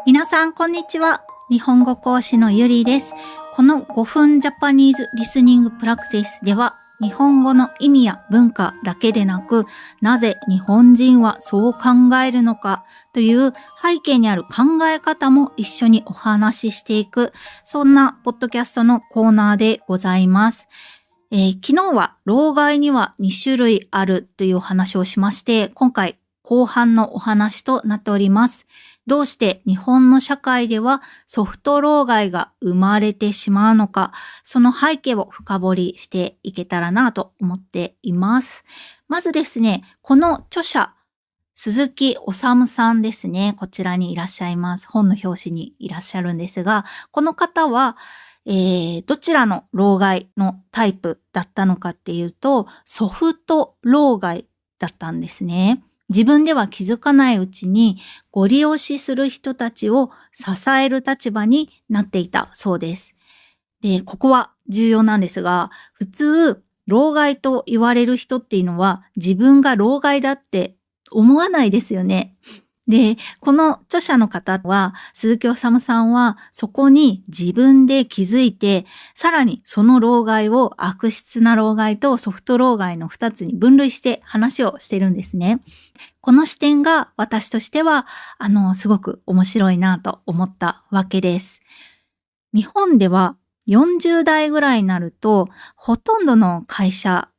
皆さんこんにちは。日本語講師のゆりです。この5分ジャパニーズリスニングプラクティスでは、日本語の意味や文化だけでなく、なぜ日本人はそう考えるのかという背景にある考え方も一緒にお話ししていく、そんなポッドキャストのコーナーでございます。昨日は老害には2種類あるというお話をしまして、今回後半のお話となっております。どうして日本の社会ではソフト老害が生まれてしまうのか、その背景を深掘りしていけたらなと思っています。まずですね、この著者、鈴木治さんですね。こちらにいらっしゃいます。本の表紙にいらっしゃるんですが、この方は、どちらの老害のタイプだったのかっていうと、ソフト老害だったんですね。自分では気づかないうちにご利用しする人たちを支える立場になっていたそうです。で、ここは重要なんですが、普通、老害と言われる人っていうのは自分が老害だって思わないですよね。で、この著者の方は、鈴木治さんはそこに自分で気づいて、さらにその老害を悪質な老害とソフト老害の2つに分類して話をしてるんですね。この視点が私としては、すごく面白いなと思ったわけです。日本では40代ぐらいになると、ほとんどの会社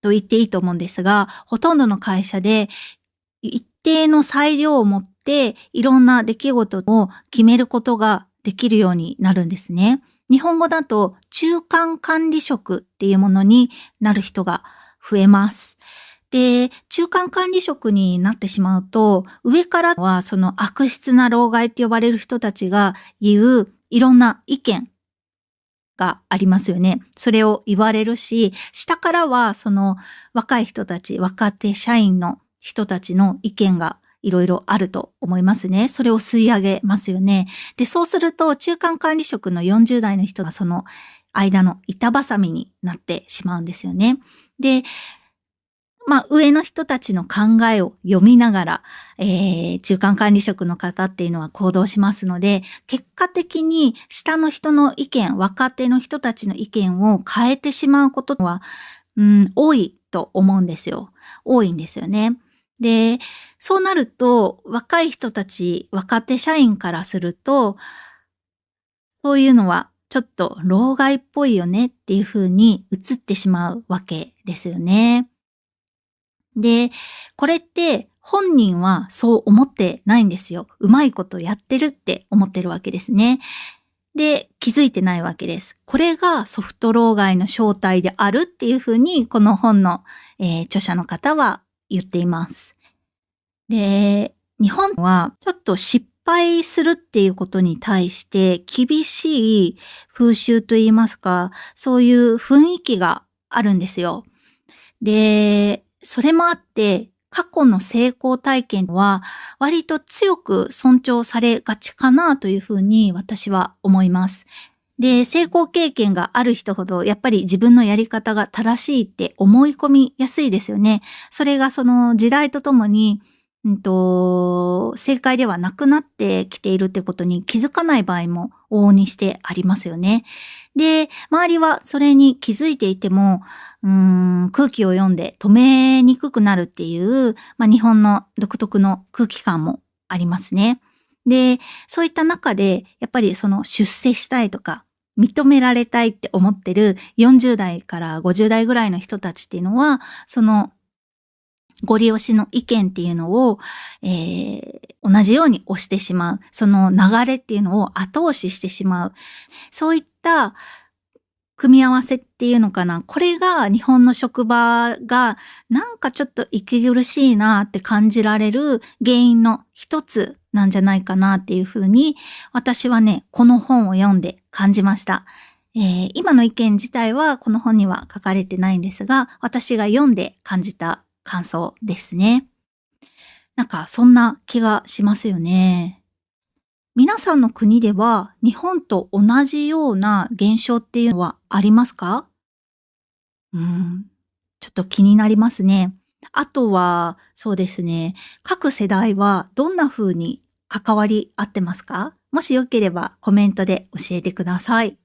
と言っていいと思うんですが、ほとんどの会社で一定の裁量を持っていろんな出来事を決めることができるようになるんですね。日本語だと中間管理職っていうものになる人が増えます。で、中間管理職になってしまうと、上からはその悪質な老害って呼ばれる人たちが言ういろんな意見がありますよね。それを言われるし、下からはその若い人たち、若手社員の人たちの意見がいろいろあると思いますね。それを吸い上げますよね。で、そうすると中間管理職の40代の人がその間の板挟みになってしまうんですよね。で、上の人たちの考えを読みながら、中間管理職の方っていうのは行動しますので、結果的に下の人の意見、若手の人たちの意見を変えてしまうことは、多いと思うんですよ。多いんですよね。で、そうなると、若い人たち、若手社員からすると、そういうのはちょっと老害っぽいよねっていう風に映ってしまうわけですよね。で、これって本人はそう思ってないんですよ。うまいことやってるって思ってるわけですね。で、気づいてないわけです。これがソフト老害の正体であるっていうふうに、この本の、著者の方は言っています。で、日本はちょっと失敗するっていうことに対して厳しい風習といいますか、そういう雰囲気があるんですよ。で、それもあって、過去の成功体験は割と強く尊重されがちかなというふうに私は思います。で、成功経験がある人ほどやっぱり自分のやり方が正しいって思い込みやすいですよね。それがその時代とともに、正解ではなくなってきているってことに気づかない場合も往々にしてありますよね。で、周りはそれに気づいていても、空気を読んで止めにくくなるっていう、日本の独特の空気感もありますね。で、そういった中で、やっぱりその出世したいとか、認められたいって思ってる40代から50代ぐらいの人たちっていうのは、そのご利用しの意見っていうのを、同じように押してしまう。その流れっていうのを後押ししてしまう。そういった組み合わせっていうのかな。これが日本の職場がなんかちょっと息苦しいなって感じられる原因の一つなんじゃないかなっていうふうに私はね、この本を読んで感じました。今の意見自体はこの本には書かれてないんですが、私が読んで感じた感想ですね。なんかそんな気がしますよね。皆さんの国では日本と同じような現象っていうのはありますか？ちょっと気になりますね。あとは、そうですね、各世代はどんな風に関わり合ってますか？もしよければコメントで教えてください。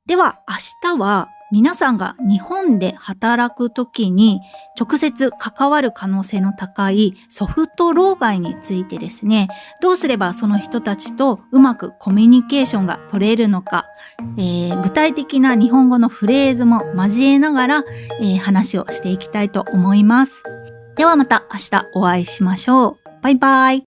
では明日は皆さんが日本で働くときに直接関わる可能性の高いソフト老害についてですね、どうすればその人たちとうまくコミュニケーションが取れるのか、具体的な日本語のフレーズも交えながら、話をしていきたいと思います。ではまた明日お会いしましょう。バイバイ。